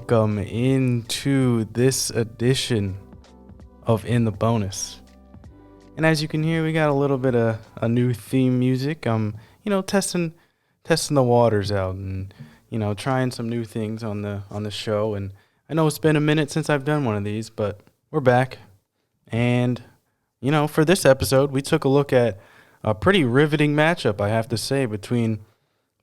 welcome into this edition of In the Bonus. And as you can hear, we got a little bit of a new theme music. I'm, testing the waters out and, trying some new things on the show. And I know it's been a minute since I've done one of these, but we're back. And, for this episode, we took a look at a pretty riveting matchup, I have to say, between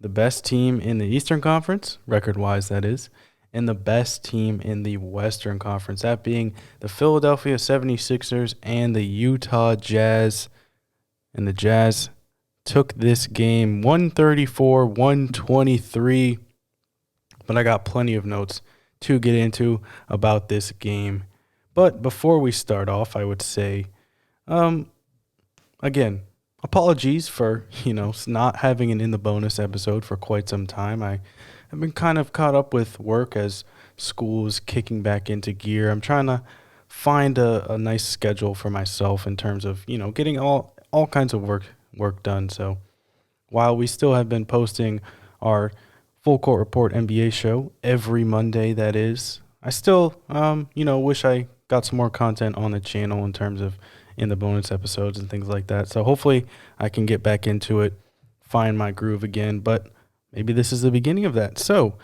the best team in the Eastern Conference, record-wise that is, and the best team in the Western Conference, that being the Philadelphia 76ers and the Utah Jazz. And the Jazz took this game 134-123, but I got plenty of notes to get into about this game. But before we start off, I would say, again, apologies for, not having an In the Bonus episode for quite some time. I have been kind of caught up with work as school is kicking back into gear. I'm trying to find a nice schedule for myself in terms of, getting all kinds of work done. So while we still have been posting our Full Court Report NBA show every Monday, that is, I still, wish I got some more content on the channel in terms of In the Bonus episodes and things like that. So hopefully I can get back into it, find my groove again, but maybe this is the beginning of that. So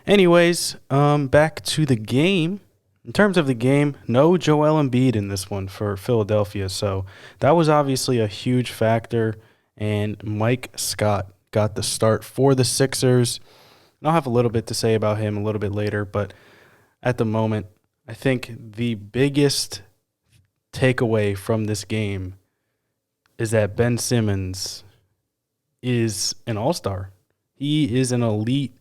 anyways, back to the game. In terms of the game, no Joel Embiid in this one for Philadelphia. So that was obviously a huge factor, and Mike Scott got the start for the Sixers. And I'll have a little bit to say about him a little bit later, but at the moment, I think the biggest takeaway from this game is that Ben Simmons is an all-star. He is an elite,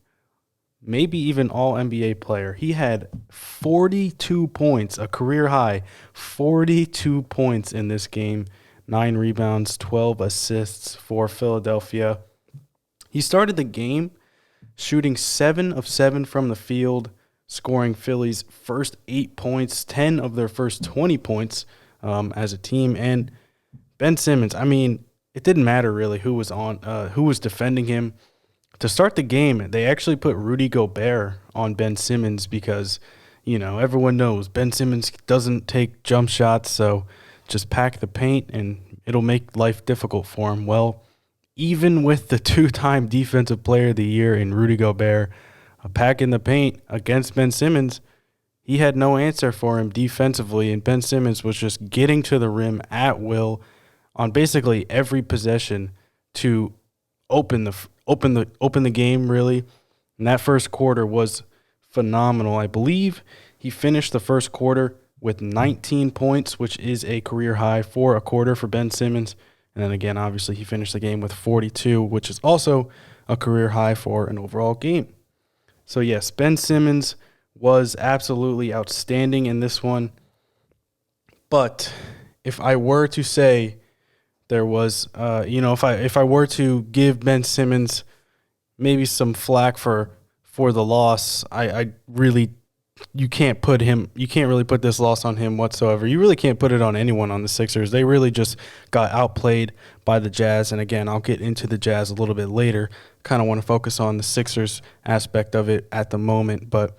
maybe even all-NBA player. He had 42 points, a career high, 42 points in this game, 9 rebounds, 12 assists for Philadelphia. He started the game shooting 7 of 7 from the field, scoring Philly's first 8 points, 10 of their first 20 points as a team. And Ben Simmons, it didn't matter really who was defending him. To start the game, they actually put Rudy Gobert on Ben Simmons because, everyone knows Ben Simmons doesn't take jump shots, so just pack the paint and it'll make life difficult for him. Well, even with the 2-time Defensive Player of the Year in Rudy Gobert packing the paint against Ben Simmons, he had no answer for him defensively, and Ben Simmons was just getting to the rim at will on basically every possession to open the game, really. And that first quarter was phenomenal. I believe he finished the first quarter with 19 points, which is a career high for a quarter for Ben Simmons. And then again, obviously, he finished the game with 42, which is also a career high for an overall game. So yes, Ben Simmons was absolutely outstanding in this one. But if I were to say there was, if I were to give Ben Simmons maybe some flack for the loss, I really, you can't really put this loss on him whatsoever. You really can't put it on anyone on the Sixers. They really just got outplayed by the Jazz. And again, I'll get into the Jazz a little bit later. Kind of want to focus on the Sixers aspect of it at the moment. But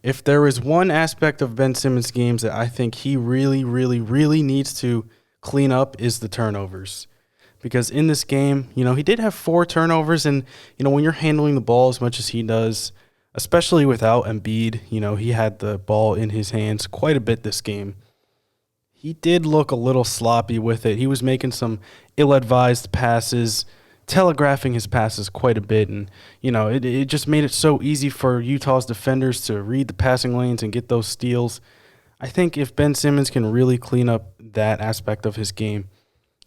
if there is one aspect of Ben Simmons' games that I think he really, really, really needs to clean up is the turnovers. Because in this game, he did have 4 turnovers. And, when you're handling the ball as much as he does, especially without Embiid, he had the ball in his hands quite a bit this game. He did look a little sloppy with it. He was making some ill-advised passes, telegraphing his passes quite a bit. And, it just made it so easy for Utah's defenders to read the passing lanes and get those steals. I think if Ben Simmons can really clean up that aspect of his game,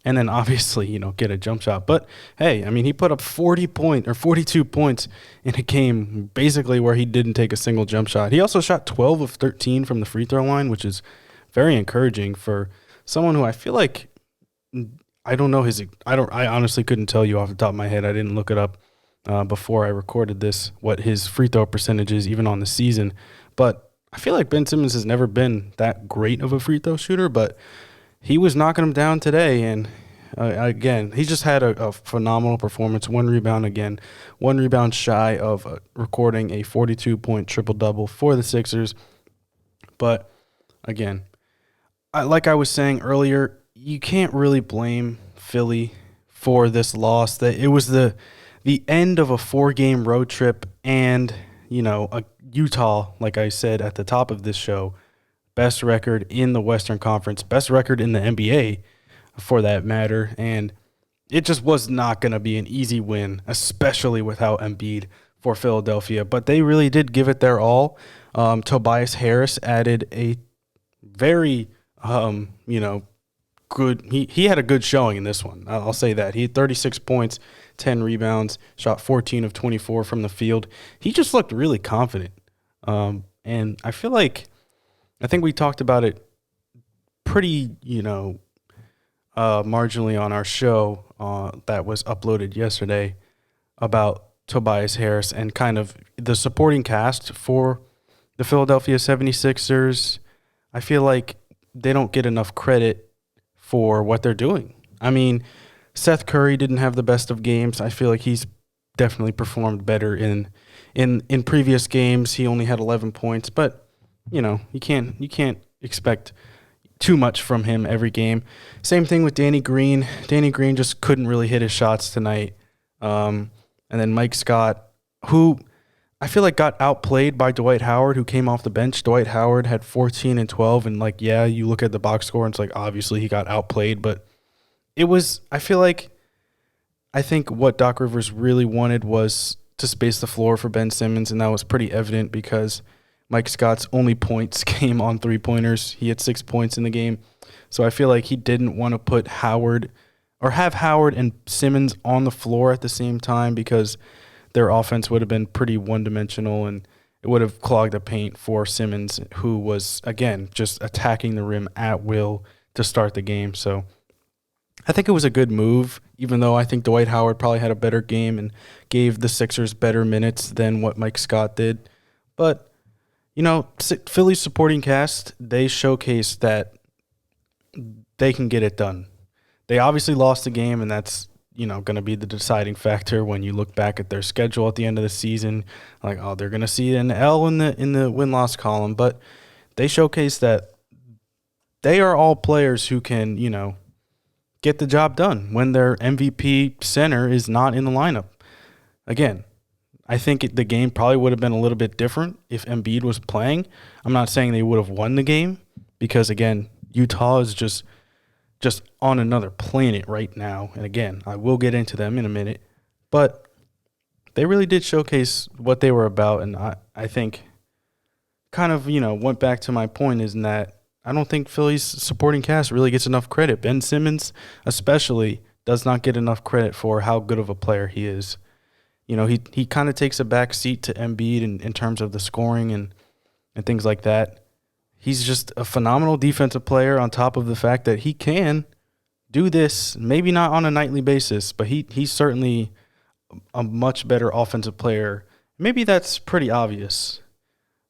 and then obviously, get a jump shot. But hey, he put up 42 points in a game basically where he didn't take a single jump shot. He also shot 12 of 13 from the free throw line, which is very encouraging for someone who I feel like, I honestly couldn't tell you off the top of my head. I didn't look it up before I recorded this, what his free throw percentage is even on the season. But I feel like Ben Simmons has never been that great of a free throw shooter, but he was knocking him down today, and Again, he just had a phenomenal performance. One rebound again, one rebound shy of recording a 42-point triple double for the Sixers. But again, like I was saying earlier, you can't really blame Philly for this loss. That it was the end of a 4-game road trip, and Utah, like I said at the top of this show, best record in the Western Conference, best record in the NBA for that matter, and it just was not going to be an easy win, especially without Embiid for Philadelphia. But they really did give it their all. Tobias Harris added a very, good. He had a good showing in this one. I'll say that. He had 36 points, 10 rebounds, shot 14 of 24 from the field. He just looked really confident. And I think we talked about it pretty, marginally on our show that was uploaded yesterday about Tobias Harris and kind of the supporting cast for the Philadelphia 76ers. I feel like they don't get enough credit for what they're doing. I mean, Seth Curry didn't have the best of games. I feel like he's definitely performed better in previous games. He only had 11 points, but you can't expect too much from him every game. Same thing with Danny Green. Danny Green just couldn't really hit his shots tonight. And then Mike Scott, who I feel like got outplayed by Dwight Howard, who came off the bench. Dwight Howard had 14 and 12, and you look at the box score, and it's obviously he got outplayed, but I think what Doc Rivers really wanted was to space the floor for Ben Simmons, and that was pretty evident because Mike Scott's only points came on three-pointers. He had 6 points in the game. So I feel like he didn't want to put Howard or have Howard and Simmons on the floor at the same time because their offense would have been pretty one-dimensional and it would have clogged the paint for Simmons, who was, again, just attacking the rim at will to start the game. So I think it was a good move, even though I think Dwight Howard probably had a better game and gave the Sixers better minutes than what Mike Scott did. But Philly's supporting cast, they showcased that they can get it done. They obviously lost the game, and that's, going to be the deciding factor when you look back at their schedule at the end of the season. They're going to see an L in the win-loss column. But they showcased that they are all players who can, get the job done when their MVP center is not in the lineup. Again, I think the game probably would have been a little bit different if Embiid was playing. I'm not saying they would have won the game because, again, Utah is just on another planet right now. And, again, I will get into them in a minute. But they really did showcase what they were about. And I think kind of, went back to my point is that I don't think Philly's supporting cast really gets enough credit. Ben Simmons especially does not get enough credit for how good of a player he is. He kind of takes a back seat to Embiid in terms of the scoring and things like that. He's just a phenomenal defensive player on top of the fact that he can do this, maybe not on a nightly basis, but he's certainly a much better offensive player. Maybe that's pretty obvious,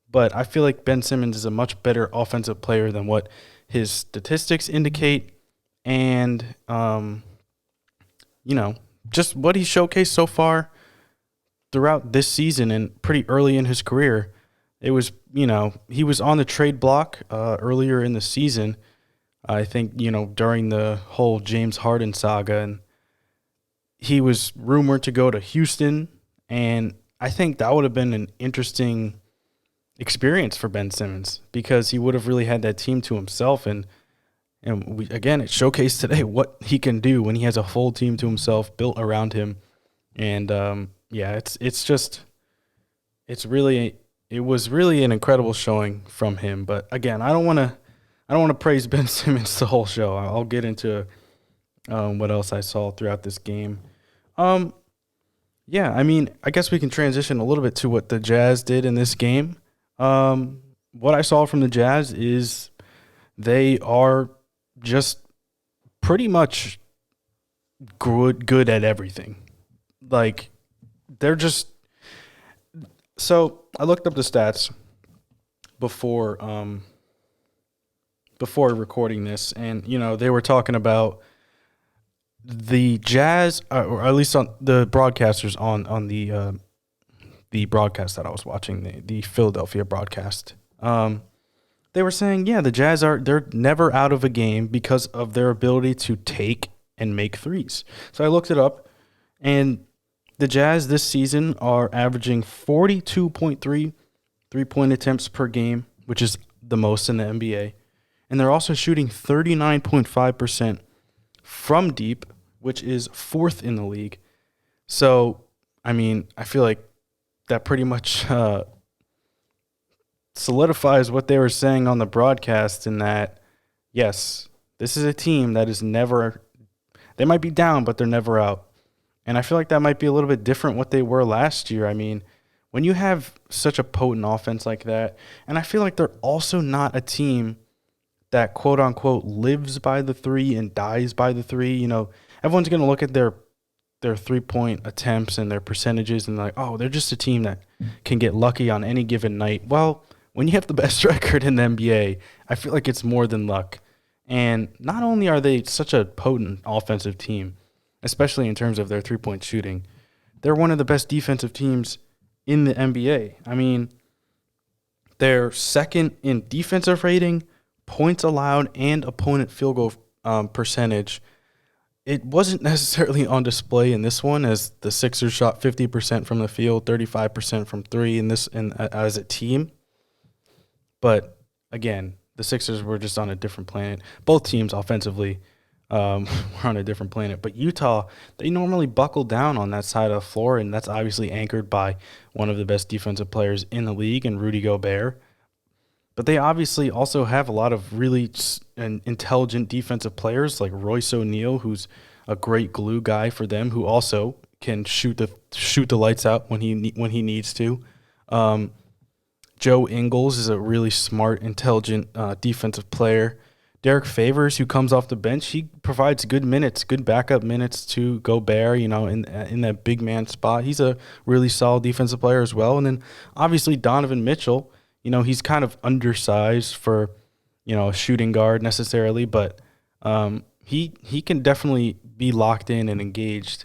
but I feel like Ben Simmons is a much better offensive player than what his statistics indicate and, just what he showcased so far throughout this season and pretty early in his career. It was, he was on the trade block earlier in the season, I think, during the whole James Harden saga. And he was rumored to go to Houston. And I think that would have been an interesting experience for Ben Simmons because he would have really had that team to himself. And it showcased today what he can do when he has a full team to himself built around him. And, it was really an incredible showing from him. But again, I don't want to praise Ben Simmons the whole show. I'll get into what else I saw throughout this game. I guess we can transition a little bit to what the Jazz did in this game. What I saw from the Jazz is they are just pretty much good at everything. They're just – so I looked up the stats before recording this, and, they were talking about the Jazz, or at least on the broadcasters on the broadcast that I was watching, the Philadelphia broadcast, they were saying, yeah, the Jazz they're never out of a game because of their ability to take and make threes. So I looked it up, and the Jazz this season are averaging 42.3 3-point attempts per game, which is the most in the NBA. And they're also shooting 39.5% from deep, which is fourth in the league. So, I mean, I feel like that pretty much solidifies what they were saying on the broadcast in that, yes, this is a team that is never, they might be down, but they're never out. And I feel like that might be a little bit different what they were last year. I mean, when you have such a potent offense like that, and I feel like they're also not a team that quote unquote lives by the three and dies by the three. You know, everyone's going to look at their 3-point attempts and their percentages and like, oh, they're just a team that can get lucky on any given night. Well, when you have the best record in the NBA, I feel like it's more than luck. And not only are they such a potent offensive team, especially in terms of their 3-point shooting, they're one of the best defensive teams in the NBA. I mean, they're second in defensive rating, points allowed, and opponent field goal percentage. It wasn't necessarily on display in this one, as the Sixers shot 50% from the field, 35% from three in this, and as a team. But again, the Sixers were just on a different planet. Both teams offensively were on a different planet. But Utah, they normally buckle down on that side of the floor, and that's obviously anchored by one of the best defensive players in the league, and Rudy Gobert. But they obviously also have a lot of really intelligent defensive players like Royce O'Neal, who's a great glue guy for them, who also can shoot the lights out when he needs to. Joe Ingles is a really smart, intelligent defensive player. Derek Favors, who comes off the bench, he provides good minutes, good backup minutes to Gobert, you know, in that big man spot. He's a really solid defensive player as well. And then obviously Donovan Mitchell, you know, he's kind of undersized for, you know, a shooting guard necessarily, but he can definitely be locked in and engaged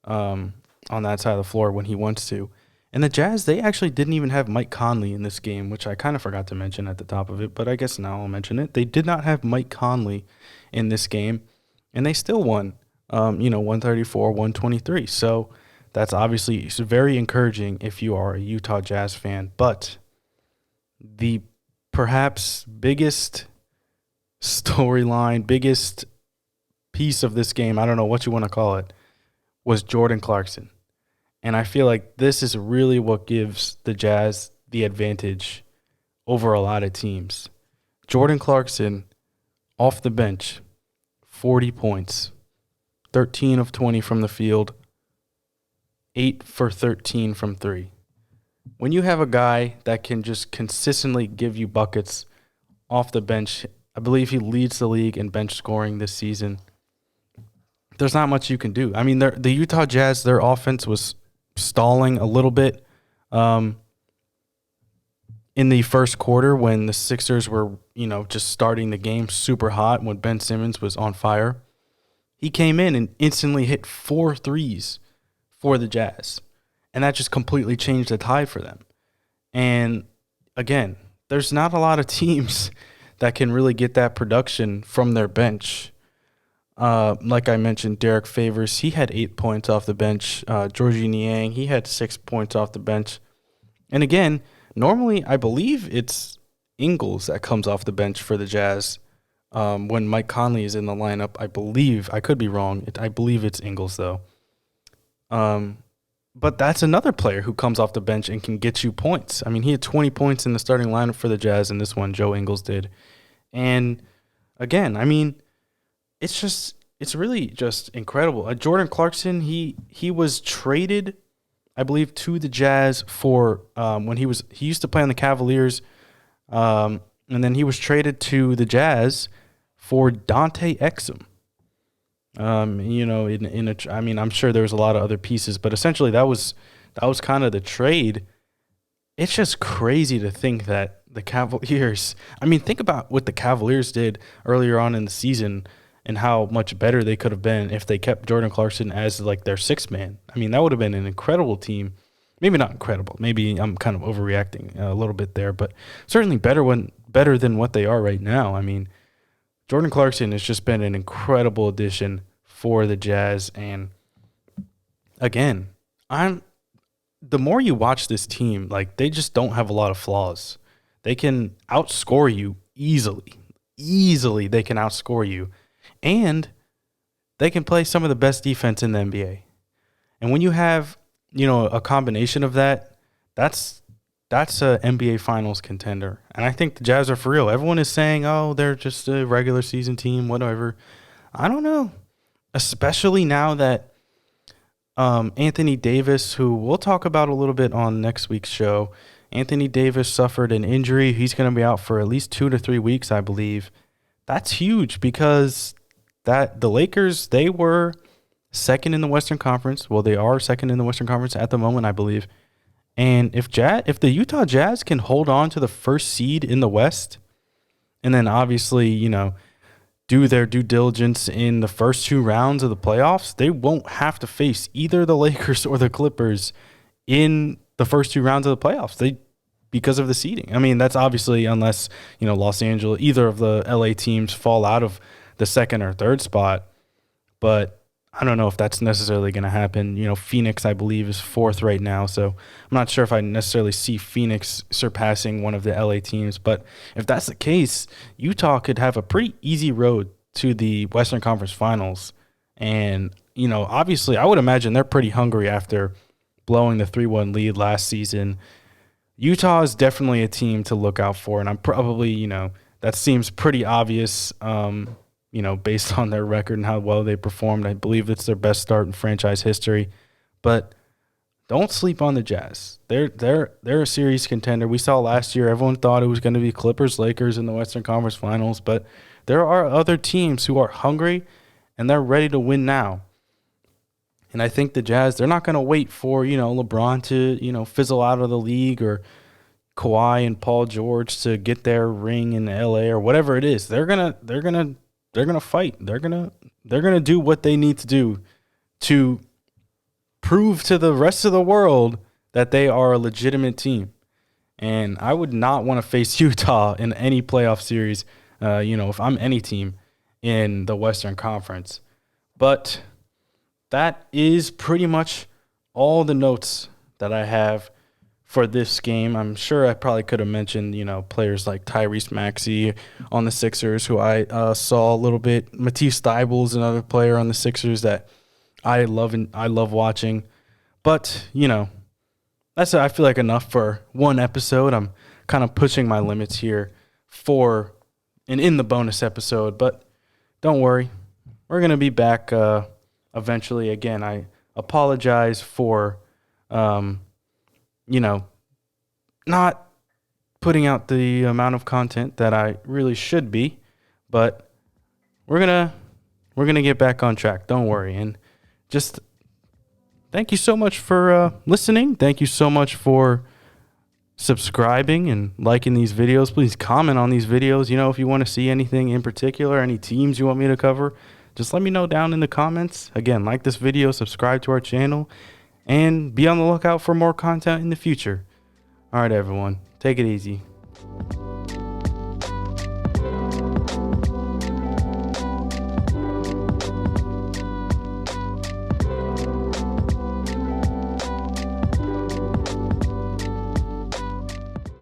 on that side of the floor when he wants to. And the Jazz, they actually didn't even have Mike Conley in this game, which I kind of forgot to mention at the top of it, but I guess now I'll mention it. They did not have Mike Conley in this game, and they still won, 134-123. So that's obviously very encouraging if you are a Utah Jazz fan. But the perhaps biggest storyline, biggest piece of this game, I don't know what you want to call it, was Jordan Clarkson. And I feel like this is really what gives the Jazz the advantage over a lot of teams. Jordan Clarkson, off the bench, 40 points, 13 of 20 from the field, 8 for 13 from three. When you have a guy that can just consistently give you buckets off the bench, I believe he leads the league in bench scoring this season. There's not much you can do. I mean, the Utah Jazz, their offense was stalling a little bit in the first quarter when the Sixers were, just starting the game super hot when Ben Simmons was on fire. He came in and instantly hit 4 threes for the Jazz, and that just completely changed the tide for them. And again, there's not a lot of teams that can really get that production from their bench. Like I mentioned, Derek Favors, he had 8 points off the bench. Georgie Niang, he had 6 points off the bench. And again, normally I believe it's Ingles that comes off the bench for the Jazz when Mike Conley is in the lineup. I believe, I could be wrong. I believe it's Ingles though. But that's another player who comes off the bench and can get you points. I mean, he had 20 points in the starting lineup for the Jazz, and this one Joe Ingles did. And again, I mean, it's really just incredible. Jordan Clarkson, he was traded, I believe, to the Jazz for when he used to play on the Cavaliers, and then he was traded to the Jazz for Dante Exum. I'm sure there was a lot of other pieces, but essentially that was kind of the trade. It's just crazy to think that the Cavaliers, I mean, think about what the Cavaliers did earlier on in the season and how much better they could have been if they kept Jordan Clarkson as like their sixth man. I mean, that would have been an incredible team. Maybe not incredible. Maybe I'm kind of overreacting a little bit there, but certainly better than what they are right now. I mean, Jordan Clarkson has just been an incredible addition for the Jazz, and again, I'm the more you watch this team, like they just don't have a lot of flaws. They can outscore you easily. Easily they can outscore you. And they can play some of the best defense in the NBA. And when you have, a combination of that, that's a NBA Finals contender. And I think the Jazz are for real. Everyone is saying, "Oh, they're just a regular season team, whatever." I don't know. Especially now that Anthony Davis, who we'll talk about a little bit on next week's show, Anthony Davis suffered an injury. He's going to be out for at least 2 to 3 weeks, I believe. That's huge because the Lakers, they were second in the Western Conference. Well, they are second in the Western Conference at the moment, I believe. And if the Utah Jazz can hold on to the first seed in the West, and then obviously, do their due diligence in the first 2 rounds of the playoffs, they won't have to face either the Lakers or the Clippers in the first 2 rounds of the playoffs. Because of the seeding. I mean, that's obviously unless, Los Angeles, either of the LA teams fall out of the second or third spot. But I don't know if that's necessarily going to happen. Phoenix, I believe, is 4th right now. So I'm not sure if I necessarily see Phoenix surpassing one of the LA teams. But if that's the case, Utah could have a pretty easy road to the Western Conference Finals. And, obviously, I would imagine they're pretty hungry after blowing the 3-1 lead last season. Utah is definitely a team to look out for, and I'm probably, that seems pretty obvious, based on their record and how well they performed. I believe it's their best start in franchise history, but don't sleep on the Jazz. They're a series contender. We saw last year, everyone thought it was going to be Clippers, Lakers in the Western Conference Finals, but there are other teams who are hungry and they're ready to win now. And I think the Jazz, they're not going to wait for, LeBron to, fizzle out of the league or Kawhi and Paul George to get their ring in LA or whatever it is. They're going to fight. They're going to do what they need to do to prove to the rest of the world that they are a legitimate team. And I would not want to face Utah in any playoff series, if I'm any team in the Western Conference. But that is pretty much all the notes that I have for this game. I'm sure I probably could have mentioned, players like Tyrese Maxey on the Sixers, who I saw a little bit. Matisse Thybulle is another player on the Sixers that I love watching. But, that's, I feel like, enough for one episode. I'm kind of pushing my limits here in the bonus episode. But don't worry, we're going to be back eventually. Again, I apologize for, not putting out the amount of content that I really should be, but we're gonna get back on track. Don't worry, and just thank you so much for listening. Thank you so much for subscribing and liking these videos. Please comment on these videos. If you want to see anything in particular, any teams you want me to cover, just let me know down in the comments. Again, like this video, subscribe to our channel, and be on the lookout for more content in the future. All right, everyone, take it easy.